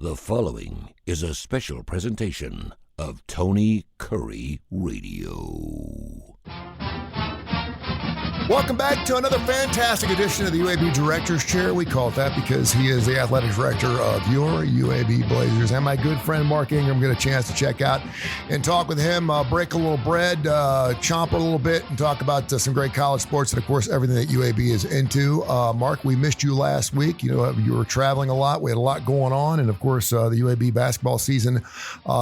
The following is a special presentation of Tony Kurre Radio. Welcome back to another fantastic edition of the UAB Director's Chair. We call it that because he is the athletic director of your UAB Blazers. And my good friend Mark Ingram get a chance to check out and talk with him, break a little bread, chomp a little bit, and talk about some great college sports and, of course, everything that UAB is into. Mark, we missed you last week. You know, you were traveling a lot. We had a lot going on. And, of course, the UAB basketball season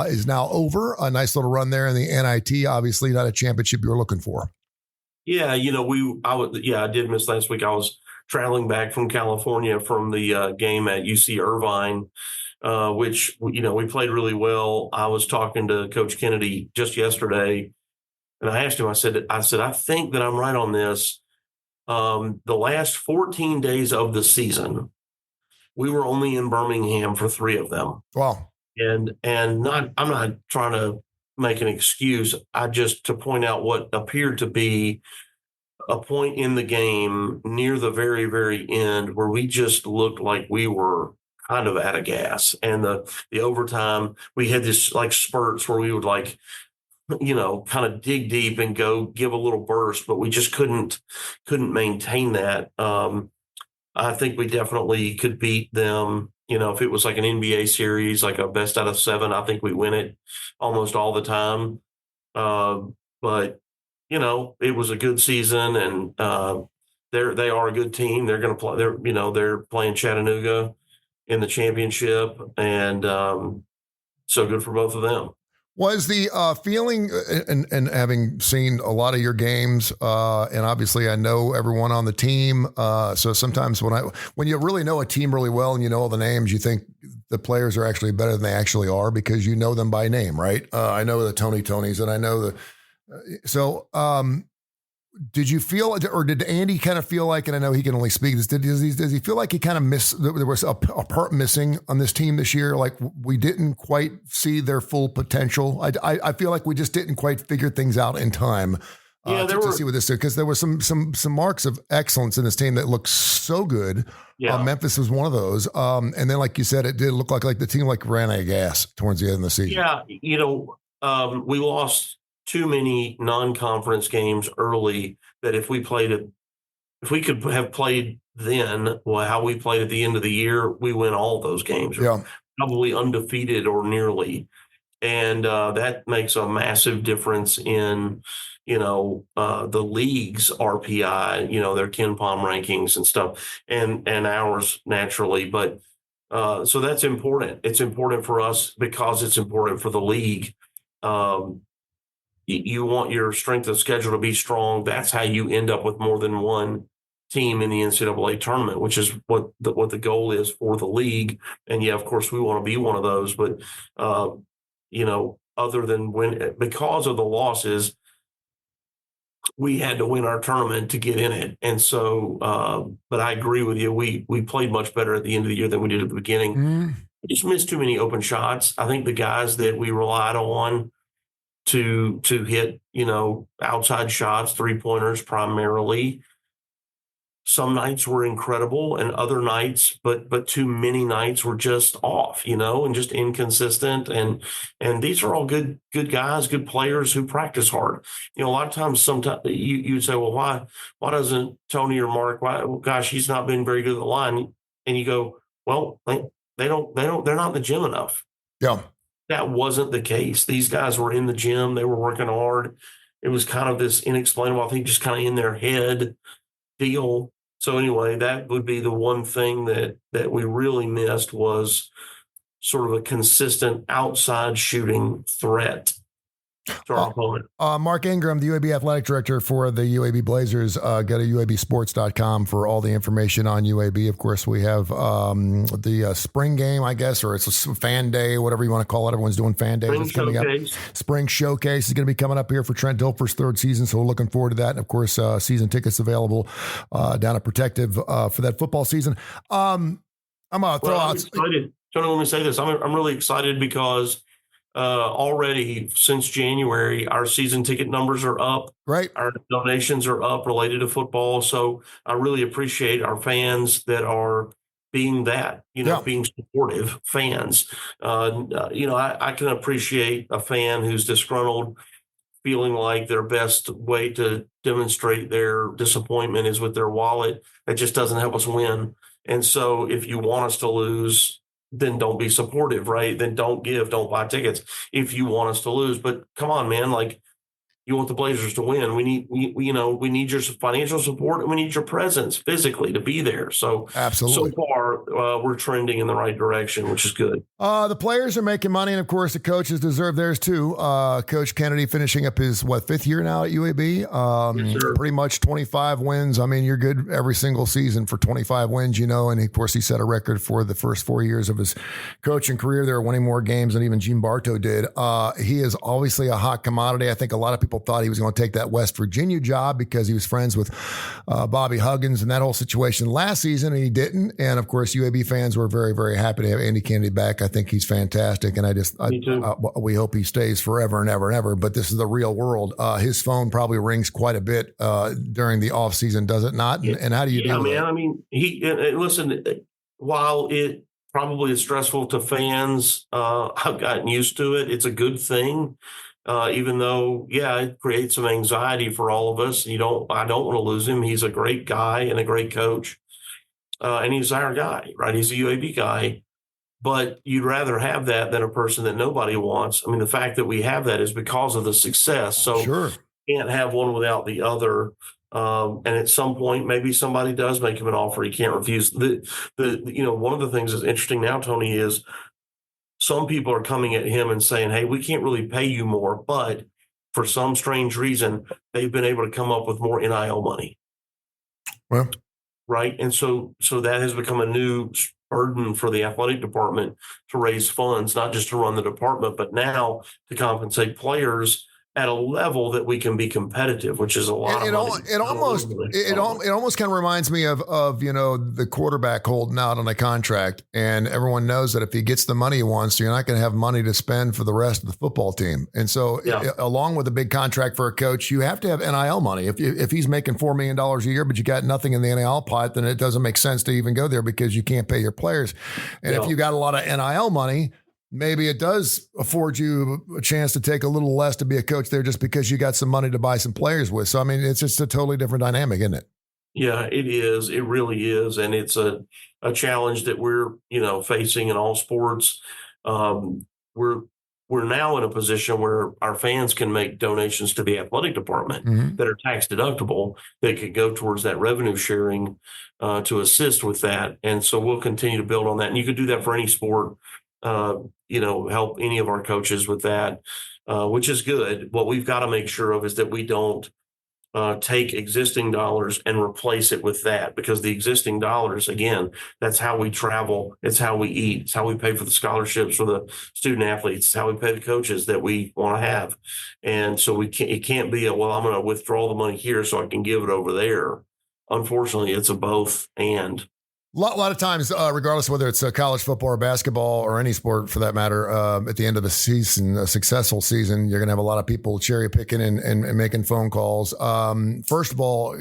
is now over. A nice little run there in the NIT, obviously not a championship you were looking for. Yeah, you know, I did miss last week. I was traveling back from California from the game at UC Irvine, which, you know, we played really well. I was talking to Coach Kennedy just yesterday, and I asked him, I said, I think that I'm right on this. The last 14 days of the season, we were only in Birmingham for 3 of them. Wow. And I'm not trying to make an excuse. I just to point out what appeared to be a point in the game near the very, very end where we just looked like we were kind of out of gas. And the overtime, we had this like spurts where we would like, you know, kind of dig deep and go give a little burst, but we just couldn't maintain that. I think we definitely could beat them. You know, if it was like an NBA series, like a best out of 7, I think we win it almost all the time. But, you know, it was a good season, and they are a good team. They're going to play. They're playing Chattanooga in the championship, and so good for both of them. Was the feeling, and having seen a lot of your games, and obviously I know everyone on the team, so sometimes when you really know a team really well and you know all the names, you think the players are actually better than they actually are because you know them by name, right? I know the Tonys, and I know so did you feel, or did Andy kind of feel like, and I know he can only speak this, does he feel like he kind of there was a part missing on this team this year? Like we didn't quite see their full potential. I feel like we just didn't quite figure things out in time to see what this did, because there were some marks of excellence in this team that looked so good. Yeah. Memphis was one of those. And then, like you said, it did look like the team like ran out of gas towards the end of the season. Yeah, you know, we lost too many non-conference games early that if we could have played then, well, how we played at the end of the year, we win all those games. Yeah. Probably undefeated or nearly. And that makes a massive difference in, you know, the league's RPI, you know, their KenPom rankings and stuff, and ours naturally. But so that's important. It's important for us because it's important for the league. You want your strength of schedule to be strong. That's how you end up with more than one team in the NCAA tournament, which is what the goal is for the league. And yeah, of course, we want to be one of those. But you know, other than because of the losses, we had to win our tournament to get in it. And so, but I agree with you. We played much better at the end of the year than we did at the beginning. We just missed too many open shots. I think the guys that we relied on to hit, you know, outside shots, 3-pointers primarily, some nights were incredible and other nights, but too many nights were just off, you know, and just inconsistent. And these are all good guys, good players who practice hard. You know, a lot of times, sometimes you'd say, well, why doesn't Tony or Mark, well, gosh, he's not been very good at the line. And you go, well, they're not in the gym enough. Yeah. That wasn't the case. These guys were in the gym. They were working hard. It was kind of this inexplainable, I think, just kind of in their head deal. So anyway, that would be the one thing that we really missed, was sort of a consistent outside shooting threat to our opponent. Mark Ingram, the UAB athletic director for the UAB Blazers. Go to uabsports.com for all the information on UAB. Of course, we have the spring game, I guess, or it's a fan day, whatever you want to call it. Everyone's doing fan days. It's coming up. Spring showcase is going to be coming up here for Trent Dilfer's 3rd season, so we're looking forward to that. And of course, season tickets available down at Protective for that football season. I'm going to throw out. Excited. Tony, let me say this. I'm really excited because already since January, our season ticket numbers are up. Right. Our donations are up related to football. So I really appreciate our fans that are being that, Yeah. being supportive fans. I can appreciate a fan who's disgruntled, feeling like their best way to demonstrate their disappointment is with their wallet. That just doesn't help us win. And so if you want us to lose, then don't be supportive, right? Then don't buy tickets if you want us to lose. But come on, man, like, you want the Blazers to win. We need your financial support, and we need your presence physically to be there. So Absolutely. so far, we're trending in the right direction, which is good. The players are making money, and of course, the coaches deserve theirs too. Coach Kennedy finishing up his fifth year now at UAB. Yes, sir. Pretty much 25 wins. I mean, you're good every single season for 25 wins, and of course, he set a record for the first 4 years of his coaching career. They were winning more games than even Gene Bartow did. He is obviously a hot commodity. I think a lot of people thought he was going to take that West Virginia job because he was friends with Bobby Huggins and that whole situation last season, and he didn't. And of course, UAB fans were very, very happy to have Andy Kennedy back. I think he's fantastic, and we hope he stays forever and ever and ever. But this is the real world. His phone probably rings quite a bit during the off season, does it not? And how do you deal with it? I mean, listen. While it probably is stressful to fans, I've gotten used to it. It's a good thing. Even though, it creates some anxiety for all of us. I don't want to lose him. He's a great guy and a great coach. And he's our guy, right? He's a UAB guy. But you'd rather have that than a person that nobody wants. I mean, the fact that we have that is because of the success. So Sure. You can't have one without the other. And at some point, maybe somebody does make him an offer he can't refuse. One of the things that's interesting now, Tony, is some people are coming at him and saying, hey, we can't really pay you more, but for some strange reason, they've been able to come up with more NIL money. Well, right. And so that has become a new burden for the athletic department to raise funds, not just to run the department, but now to compensate players at a level that we can be competitive, which is a lot of money. It almost kind of reminds me of the quarterback holding out on a contract, and everyone knows that if he gets the money he wants, you're not going to have money to spend for the rest of the football team. And so, along with a big contract for a coach, you have to have NIL money. If he's making $4 million a year, but you got nothing in the NIL pot, then it doesn't make sense to even go there because you can't pay your players. And if you got a lot of NIL money, maybe it does afford you a chance to take a little less to be a coach there just because you got some money to buy some players with. So, I mean, it's just a totally different dynamic, isn't it? Yeah, it is. It really is. And it's a challenge that we're, facing in all sports. We're now in a position where our fans can make donations to the athletic department that are tax deductible that could go towards that revenue sharing to assist with that. And so we'll continue to build on that. And you could do that for any sport. Help any of our coaches with that, which is good. What we've got to make sure of is that we don't take existing dollars and replace it with that, because the existing dollars, again, that's how we travel. It's how we eat. It's how we pay for the scholarships for the student athletes. It's how we pay the coaches that we want to have. And so it can't be I'm going to withdraw the money here so I can give it over there. Unfortunately, it's a both and. A lot of times, regardless of whether it's college football or basketball or any sport for that matter, at the end of a season, a successful season, you're going to have a lot of people cherry picking and making phone calls. First of all,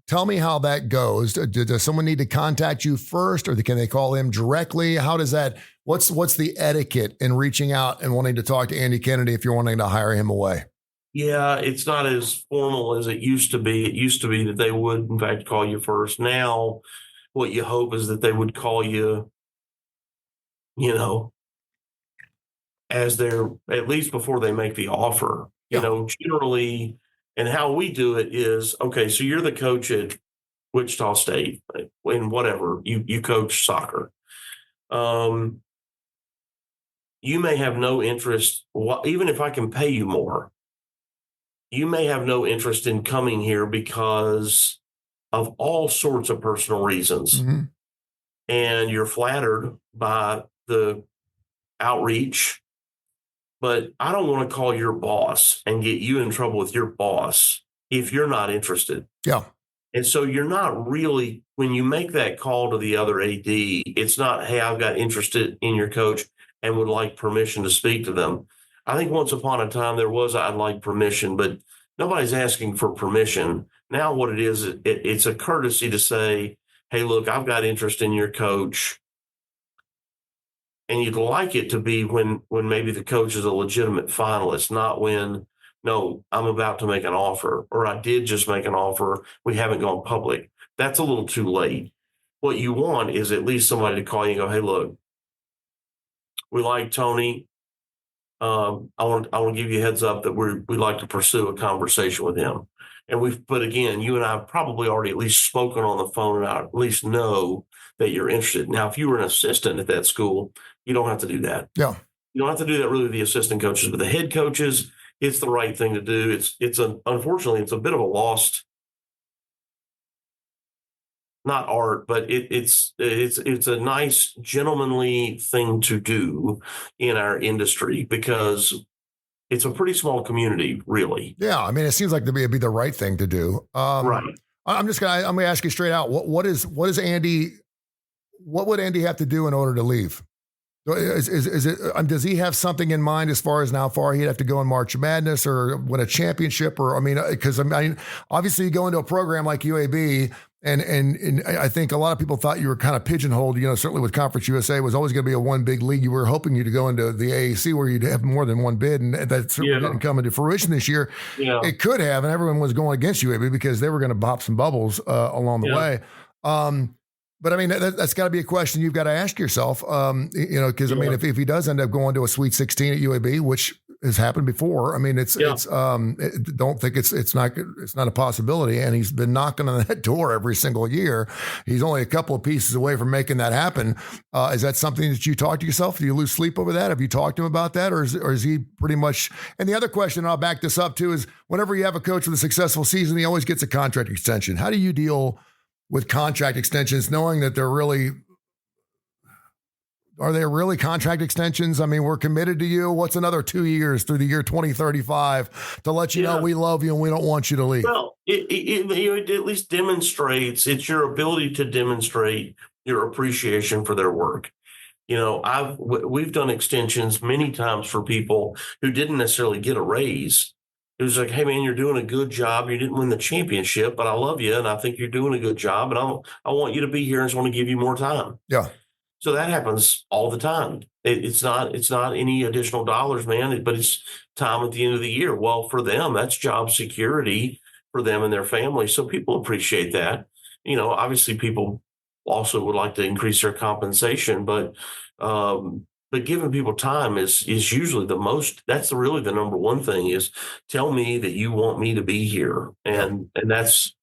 tell me how that goes. Does someone need to contact you first, or can they call him directly? How does that? What's the etiquette in reaching out and wanting to talk to Andy Kennedy if you're wanting to hire him away? Yeah, it's not as formal as it used to be. It used to be that they would, in fact, call you first. Now, what you hope is that they would call you, as they're, at least before they make the offer. Generally, and how we do it is, okay, so you're the coach at Wichita State, and whatever, you coach soccer. You may have no interest, even if I can pay you more, you may have no interest in coming here because of all sorts of personal reasons. And you're flattered by the outreach, but I don't want to call your boss and get you in trouble with your boss if you're not interested. Yeah. And so you're not really, when you make that call to the other AD, it's not, hey, I've got interested in your coach and would like permission to speak to them. I think once upon a time there was, I'd like permission, but nobody's asking for permission. Now what it is, it's a courtesy to say, hey, look, I've got interest in your coach. And you'd like it to be when maybe the coach is a legitimate finalist, not when, no, I'm about to make an offer, or I did just make an offer. We haven't gone public. That's a little too late. What you want is at least somebody to call you and go, hey, look, we like Tony. I want to give you a heads up that we'd like to pursue a conversation with him. But again, you and I have probably already at least spoken on the phone, and I at least know that you're interested. Now, if you were an assistant at that school, you don't have to do that. Yeah. You don't have to do that really with the assistant coaches, but the head coaches, it's the right thing to do. Unfortunately, it's a bit of a lost, not art, but it's a nice gentlemanly thing to do in our industry because it's a pretty small community, really. Yeah, I mean, it seems like it'd be the right thing to do. Right. I'm gonna ask you straight out. What is Andy? What would Andy have to do in order to leave? Is it? Does he have something in mind as far as how far he'd have to go in March Madness or win a championship? Or because obviously you go into a program like UAB. And I think a lot of people thought you were kind of pigeonholed, certainly with Conference USA was always going to be a one big league. You were hoping you to go into the AAC where you'd have more than one bid. And that certainly didn't come into fruition this year. Yeah. It could have, and everyone was going against UAB because they were going to pop some bubbles along the way. But I mean, that's got to be a question you've got to ask yourself, because I mean, if he does end up going to a Sweet 16 at UAB, which has happened before, I mean, don't think it's not a possibility. And he's been knocking on that door every single year. He's only a couple of pieces away from making that happen. Is that something that you talk to yourself? Do you lose sleep over that? Have you talked to him about that? Or is he pretty much, and the other question, and I'll back this up too, is whenever you have a coach with a successful season, he always gets a contract extension. How do you deal with contract extensions, knowing that are they really contract extensions? I mean, we're committed to you. What's another 2 years through the year 2035 to let you know we love you and we don't want you to leave? Well, it at least demonstrates, it's your ability to demonstrate your appreciation for their work. We've done extensions many times for people who didn't necessarily get a raise. It was like, hey, man, you're doing a good job. You didn't win the championship, but I love you, and I think you're doing a good job, and I want you to be here and just want to give you more time. Yeah. So that happens all the time. It's not any additional dollars, man, but it's time at the end of the year. Well, for them, that's job security for them and their family. So people appreciate that. Obviously people also would like to increase their compensation, but giving people time is usually that's really the number one thing is tell me that you want me to be here. And that's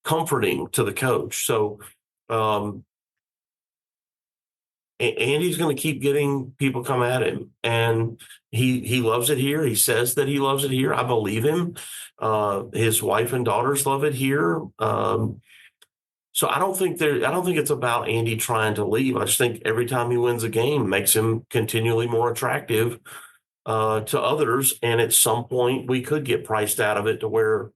comforting to the coach. So, Andy's going to keep getting people come at him, and he loves it here. He says that he loves it here. I believe him. His wife and daughters love it here. So I don't think it's about Andy trying to leave. I just think every time he wins a game makes him continually more attractive to others. And at some point we could get priced out of it to where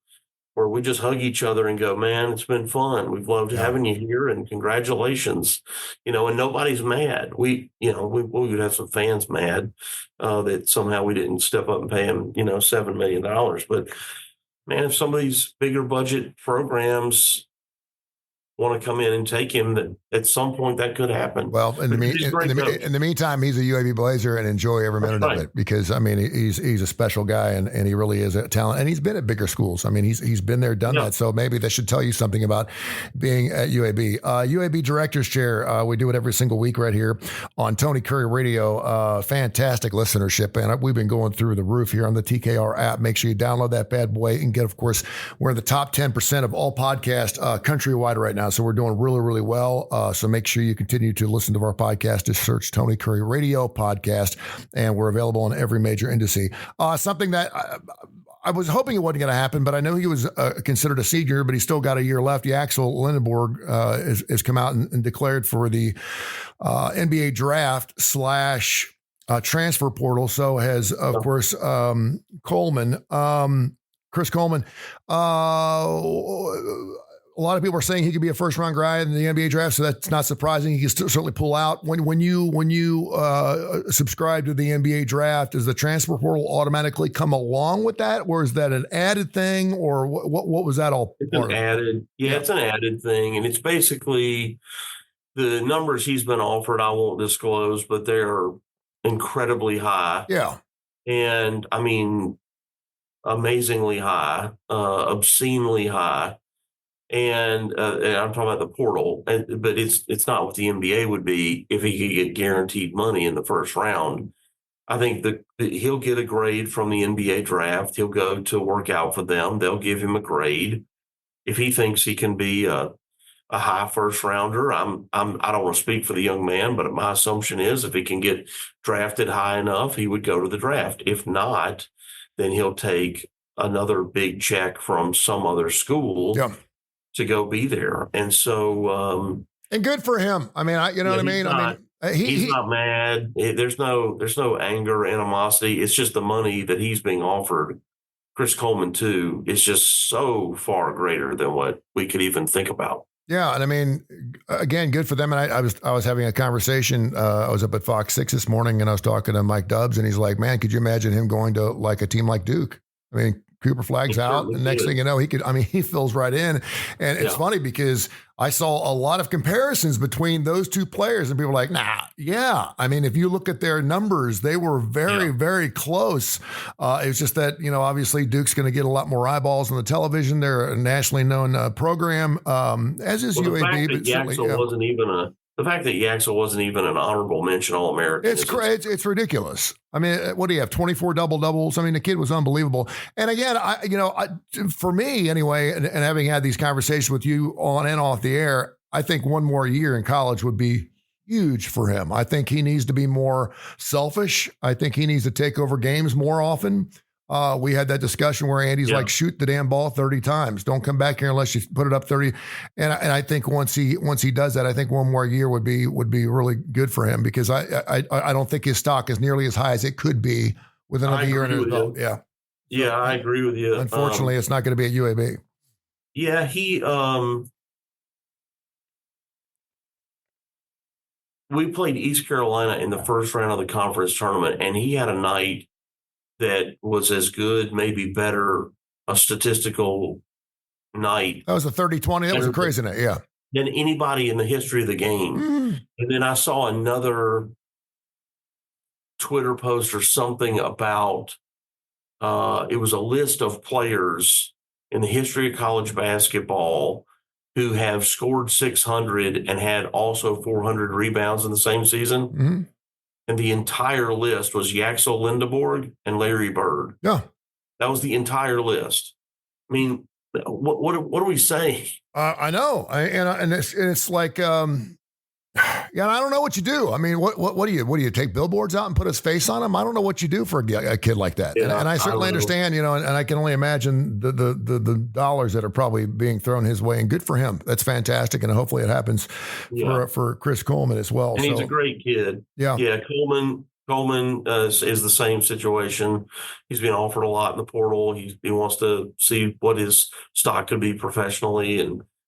we just hug each other and go, man, it's been fun. We've loved having you here and congratulations, and nobody's mad. We would have some fans mad that somehow we didn't step up and pay him, $7 million. But man, if some of these bigger budget programs want to come in and take him, that at some point that could happen. Well, in the meantime, he's a UAB Blazer and enjoy every minute of it because I mean he's a special guy and he really is a talent and he's been at bigger schools. I mean he's been there, done that. So maybe that should tell you something about being at UAB. UAB Director's Chair. We do it every single week right here on Tony Kurre Radio. Fantastic listenership, and we've been going through the roof here on the TKR app. Make sure you download that bad boy and get. Of course, we're in the top 10% of all podcasts countrywide right now. So we're doing really, really well. So make sure you continue to listen to our podcast. Just search Tony Kurre Radio Podcast, and we're available on every major indice. Something that I was hoping it wasn't going to happen, but I know he was considered a senior, but he's still got a year left. Axel Lindenborg has come out and declared for the NBA draft / transfer portal. So has, of course, Coleman. Chris Coleman. A lot of people are saying he could be a first-round guy in the NBA draft, so that's not surprising. He can certainly pull out. When you subscribe to the NBA draft, does the transfer portal automatically come along with that, or is that an added thing, or what was that all? It's an added thing, and it's basically The numbers he's been offered, I won't disclose, but they're incredibly high. Yeah. And I mean, amazingly high, obscenely high. And I'm talking about the portal, but it's not what the NBA would be if he could get guaranteed money in the first round. I think that he'll get a grade from the NBA draft. He'll go to work out for them. They'll give him a grade. If he thinks he can be a high first rounder, I don't want to speak for the young man, but my assumption is if he can get drafted high enough, he would go to the draft. If not, then he'll take another big check from some other school. Yeah. To go be there. And so and good for him. I mean, you know what I mean? He's not mad. There's no anger, animosity. It's just the money that he's being offered. Chris Coleman too is just so far greater than what we could even think about. Yeah, and I mean, again, good for them. And I was having a conversation. I was up at Fox 6 this morning, and I was talking to Mike Dubbs, and he's like, "Man, could you imagine him going to like a team like Duke?" I mean, Cooper Flagg's out, and next thing you know, he fills right in. And it's funny because I saw a lot of comparisons between those two players, and people were like, nah, yeah. I mean, if you look at their numbers, they were very, very close. It's just that, obviously Duke's going to get a lot more eyeballs on the television. They're a nationally known program, as is UAB. The fact that Yaxel wasn't even an honorable mention All-American. It's ridiculous. I mean, what do you have? 24 double-doubles. I mean, the kid was unbelievable. And again, for me anyway, and having had these conversations with you on and off the air, I think one more year in college would be huge for him. I think he needs to be more selfish. I think he needs to take over games more often. We had that discussion where Andy's like, shoot the damn ball 30 times. Don't come back here unless you put it up 30. And I think once he does that, I think one more year would be really good for him because I don't think his stock is nearly as high as it could be with another year under his belt. Yeah. Yeah, I agree with you. Unfortunately, it's not going to be at UAB. Yeah, we played East Carolina in the first round of the conference tournament, and he had a night that was as good, maybe better, a statistical night. That was a 30-20. That was a crazy night, yeah. Than anybody in the history of the game. Mm. And then I saw another Twitter post or something about it was a list of players in the history of college basketball who have scored 600 and had also 400 rebounds in the same season. Mm-hmm. And the entire list was Yaxel Lindeborg and Larry Bird. Yeah. That was the entire list. I mean, what are we saying? I know. And it's like, yeah, I don't know what you do. I mean, what do you take billboards out and put his face on them? I don't know what you do for a kid like that. Yeah, and I certainly understand, and I can only imagine the dollars that are probably being thrown his way, and good for him. That's fantastic. And hopefully it happens for Chris Coleman as well. And he's a great kid. Yeah. Yeah. Coleman is the same situation. He's been offered a lot in the portal. He wants to see what his stock could be professionally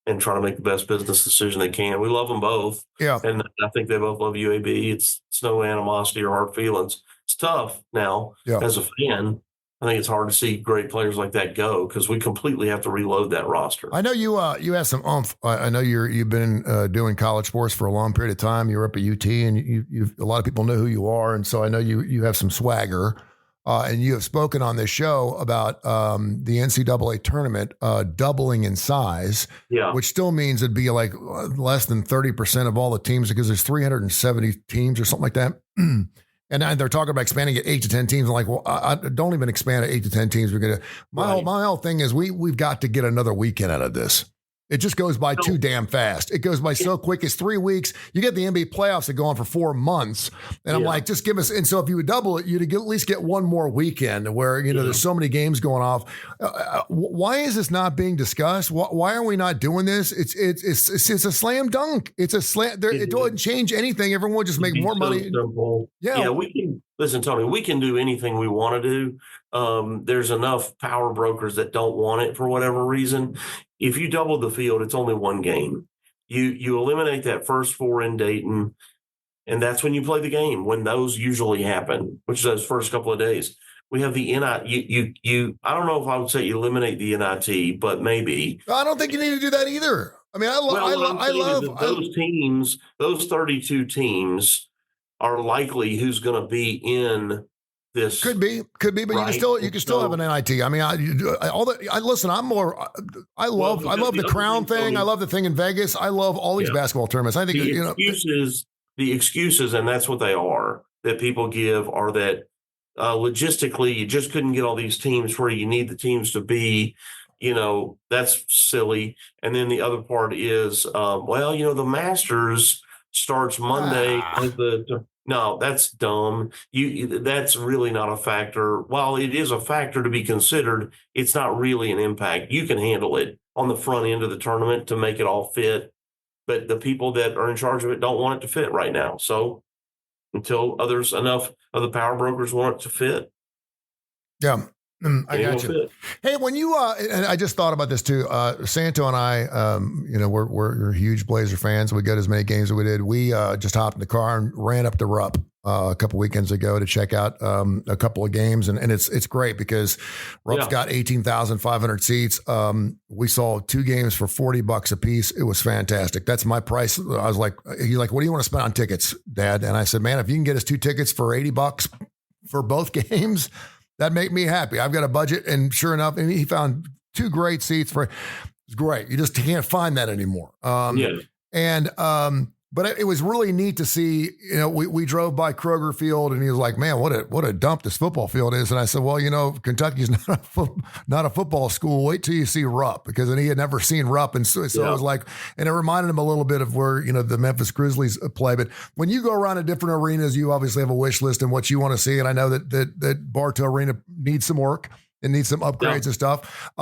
and try to make the best business decision they can. We love them both. Yeah. And I think they both love UAB. It's no animosity or hard feelings. It's tough now as a fan. I think it's hard to see great players like that go because we completely have to reload that roster. I know you have some oomph. I know you've been doing college sports for a long period of time. You were up at UT and you a lot of people know who you are. And so I know you have some swagger. And you have spoken on this show about the NCAA tournament doubling in size, which still means it'd be like less than 30% of all the teams because there's 370 teams or something like that. And they're talking about expanding it 8 to 10 teams. I'm like, well, I don't even expand it 8 to 10 teams. We're gonna. My whole thing is we've got to get another weekend out of this. It just goes by too damn fast. It goes by so quick. It's 3 weeks. You get the NBA playoffs that go on for 4 months. And I'm like, just give us. And so if you would double it, you'd at least get one more weekend where, there's so many games going off. Why is this not being discussed? Why are we not doing this? It's a slam dunk. It's a slam. It doesn't change anything. Everyone will just make more money. Simple. Yeah, we can. Listen, Tony, we can do anything we want to do. There's enough power brokers that don't want it for whatever reason. If you double the field, it's only one game. You eliminate that first 4 in Dayton, and that's when you play the game, when those usually happen, which is those first couple of days. We have the NIT. I don't know if I would say eliminate the NIT, but maybe. I don't think you need to do that either. I mean, What I'm saying is that those teams, those 32 teams, are likely who's going to be in this. Could be, but right? you can still have an NIT. I mean, listen. I love the crown thing. I love the thing in Vegas. I love all these basketball tournaments. I think the excuses, and that's what they are that people give, are that logistically you just couldn't get all these teams where you need the teams to be. That's silly. And then the other part is, the Masters starts Monday. No, that's dumb. That's really not a factor. While it is a factor to be considered, it's not really an impact. You can handle it on the front end of the tournament to make it all fit, but the people that are in charge of it don't want it to fit right now. So until enough of the power brokers want it to fit. Yeah. I got you. Hey, when you and I just thought about this too. Santo and I, we're huge Blazer fans. We got as many games as we did. We just hopped in the car and ran up to Rupp a couple weekends ago to check out a couple of games, and it's great because Rupp's got 18,500 seats. We saw 2 games for $40 a piece. It was fantastic. That's my price. I was like, he's like, "What do you want to spend on tickets, Dad?" And I said, "Man, if you can get us 2 tickets for $80 for both games, that'd make me happy. I've got a budget." And sure enough, and he found 2 great seats it's great. You just can't find that anymore. But it was really neat to see, we drove by Kroger Field and he was like, "Man, what a dump this football field is." And I said, "Well, Kentucky's not a football school. Wait till you see Rupp," because then he had never seen Rupp. And so it was like, and it reminded him a little bit of where, the Memphis Grizzlies play. But when you go around to different arenas, you obviously have a wish list and what you want to see. And I know that Bartow Arena needs some work and needs some upgrades and stuff.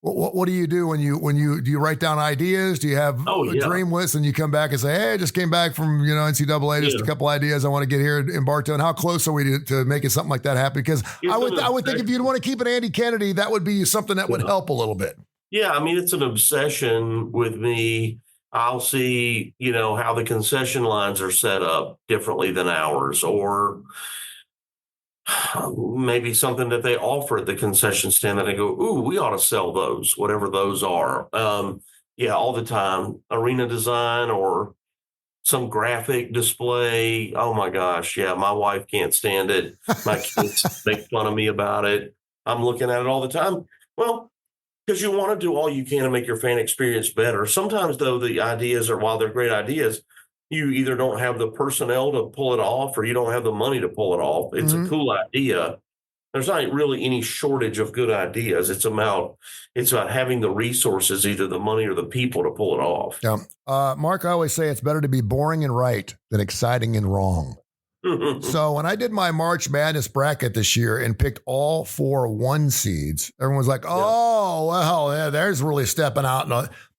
What do you do when you do you write down ideas? Do you have a dream list and you come back and say, "Hey, I just came back from NCAA, just a couple ideas I want to get here in Bartow"? And how close are we to making something like that happen? Because I would think if you'd want to keep an Andy Kennedy, that would be something that would help a little bit. Yeah, I mean, it's an obsession with me. I'll see, how the concession lines are set up differently than ours, or maybe something that they offer at the concession stand that I go, "Ooh, we ought to sell those," whatever those are. All the time. Arena design or some graphic display. Oh my gosh. Yeah. My wife can't stand it. My kids make fun of me about it. I'm looking at it all the time. Well, because you want to do all you can to make your fan experience better. Sometimes though, the ideas while they're great ideas, you either don't have the personnel to pull it off or you don't have the money to pull it off. It's a cool idea. There's not really any shortage of good ideas. It's about having the resources, either the money or the people, to pull it off. Yeah. Mark, I always say it's better to be boring and right than exciting and wrong. So when I did my March Madness bracket this year and picked all 4 1 seeds, everyone was like, "Oh, well, there's really stepping out."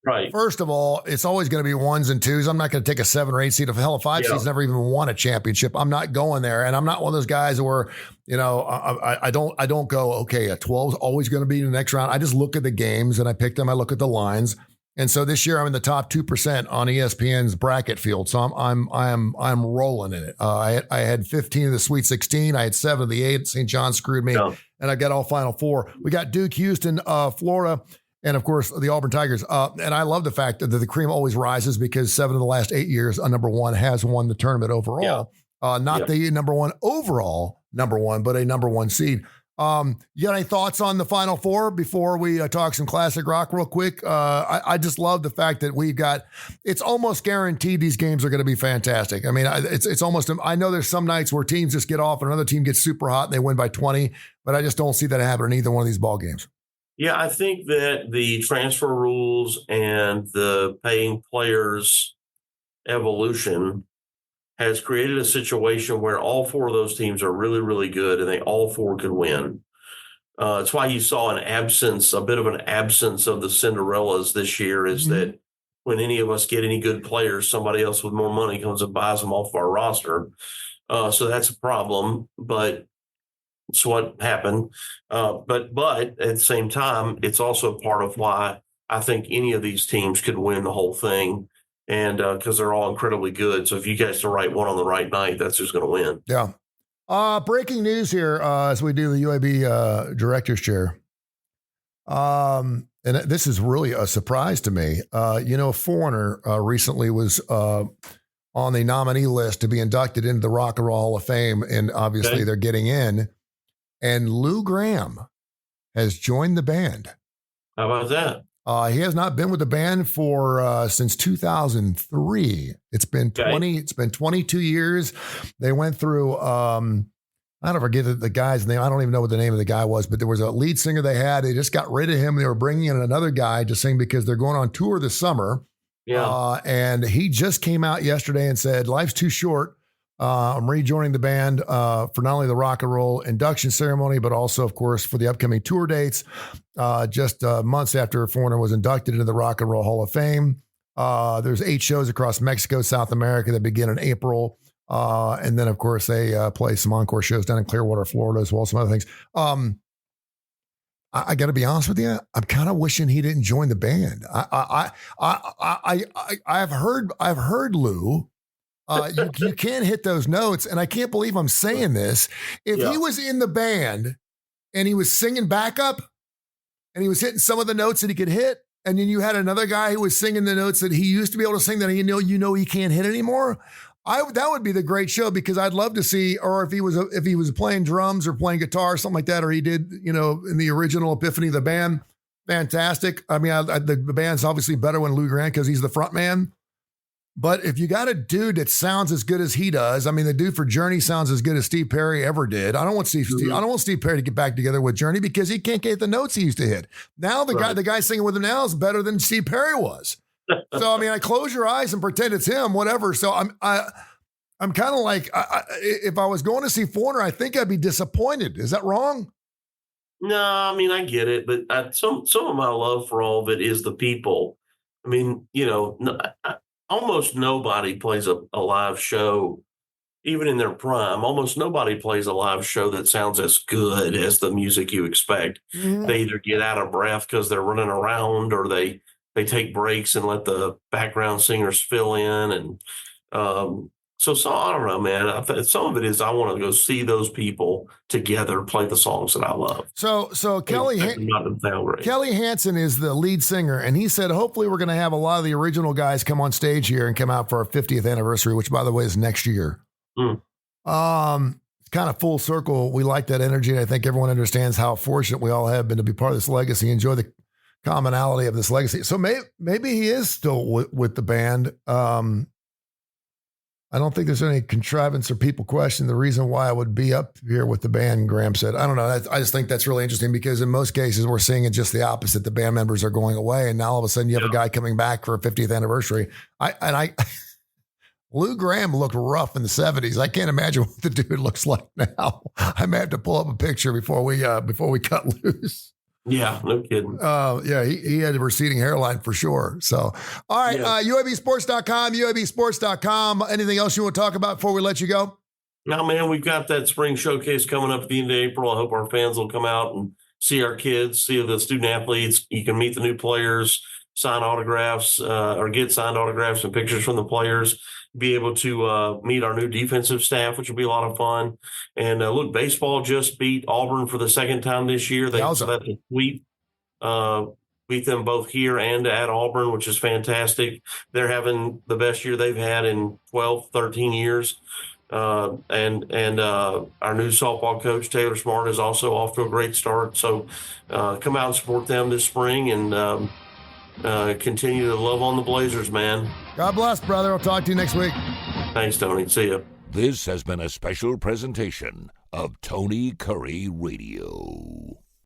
Right. First of all, it's always going to be 1s and 2s. I'm not going to take a 7 or 8 seed. If a 5 seed's never even won a championship, I'm not going there. And I'm not one of those guys where, I don't go, okay, a 12 is always going to be in the next round. I just look at the games and I pick them. I look at the lines. And so this year I'm in the top 2% on ESPN's bracket field. So I'm rolling in it. I had 15 of the Sweet 16. I had 7 of the 8. St. John screwed me, and I got all Final Four. We got Duke, Houston, Florida, and of course the Auburn Tigers. And I love the fact that the cream always rises because 7 of the last 8 years, a number 1 has won the tournament overall. Not the number 1 overall number 1, but a number 1 seed. You got any thoughts on the Final Four before we talk some classic rock real quick? I just love the fact that it's almost guaranteed these games are going to be fantastic. I mean, it's almost, I know there's some nights where teams just get off and another team gets super hot and they win by 20, but I just don't see that happen in either one of these ball games. Yeah, I think that the transfer rules and the paying players evolution has created a situation where all 4 of those teams are really, really good and they all 4 could win. It's why you saw a bit of an absence of the Cinderellas this year, is that when any of us get any good players, somebody else with more money comes and buys them off our roster. So that's a problem, but it's what happened. But at the same time, it's also part of why I think any of these teams could win the whole thing. And because they're all incredibly good. So if you guys the right one on the right night, that's who's going to win. Yeah. Breaking news here as we do the UAB director's chair. and this is really a surprise to me. Foreigner recently was on the nominee list to be inducted into the Rock and Roll Hall of Fame, and obviously they're getting in. And Lou Gramm has joined the band. How about that? He has not been with the band for since 2003. It's been 22 years. They went through I don't forget the guy's name. I don't even know what the name of the guy was, but there was a lead singer they had. They just got rid of him. They were bringing in another guy to sing because they're going on tour this summer. Yeah. And he just came out yesterday and said, life's too short. I'm rejoining the band for not only the rock and roll induction ceremony, but also, of course, for the upcoming tour dates. Just months after Foreigner was inducted into the Rock and Roll Hall of Fame. There's 8 shows across Mexico, South America that begin in April. And then, of course, they play some encore shows down in Clearwater, Florida, as well as some other things. I got to be honest with you. I'm kind of wishing he didn't join the band. I've heard Lou. You can't hit those notes, and I can't believe I'm saying this. If he was in the band and he was singing backup, and he was hitting some of the notes that he could hit, and then you had another guy who was singing the notes that he used to be able to sing that he can't hit anymore. That would be the great show, because I'd love to see, or if he was playing drums or playing guitar or something like that, or he did, in the original Epiphany of the band, fantastic. I mean, the band's obviously better when Lou Grant, because he's the front man. But if you got a dude that sounds as good as he does, I mean, the dude for Journey sounds as good as Steve Perry ever did. I don't want Steve Perry to get back together with Journey, because he can't get the notes he used to hit. Now the guy singing with him now is better than Steve Perry was. So I mean, I close your eyes and pretend it's him, whatever. So I'm kind of like, if I was going to see Foreigner, I think I'd be disappointed. Is that wrong? No, I mean, I get it, but some of my love for all of it is the people. I mean, almost nobody plays a live show, even in their prime. Almost nobody plays a live show that sounds as good as the music you expect. Mm-hmm. They either get out of breath because they're running around, or they take breaks and let the background singers fill in. And so I don't know, man. Some of it is I want to go see those people together play the songs that I love. So Kelly Hansen is the lead singer, and he said hopefully we're going to have a lot of the original guys come on stage here and come out for our 50th anniversary, which, by the way, is next year. It's kind of full circle. We like that energy, and I think everyone understands how fortunate we all have been to be part of this legacy. Enjoy the commonality of this legacy. So maybe he is still with the band. I don't think there's any contrivance or people question the reason why I would be up here with the band, Graham said. I don't know. I just think that's really interesting, because in most cases we're seeing it just the opposite. The band members are going away, and now all of a sudden you have a guy coming back for a 50th anniversary. Lou Gramm looked rough in the 70s. I can't imagine what the dude looks like now. I may have to pull up a picture before we cut loose. Yeah, no kidding. He had a receding hairline for sure. So, all right, UABsports.com, UABsports.com. Anything else you want to talk about before we let you go? No, man, we've got that spring showcase coming up at the end of April. I hope our fans will come out and see our kids, see the student athletes. You can meet the new players, sign autographs, or get signed autographs and pictures from the players. Be able to meet our new defensive staff, which will be a lot of fun. And look, baseball just beat Auburn for the second time this year. So that's a sweep. Beat them both here and at Auburn, which is fantastic. They're having the best year they've had in 12, 13 years. And our new softball coach, Taylor Smart, is also off to a great start. So come out and support them this spring, and continue to love on the Blazers, man. God bless, brother. I'll talk to you next week. Thanks, Tony. See ya. This has been a special presentation of Tony Curry Radio.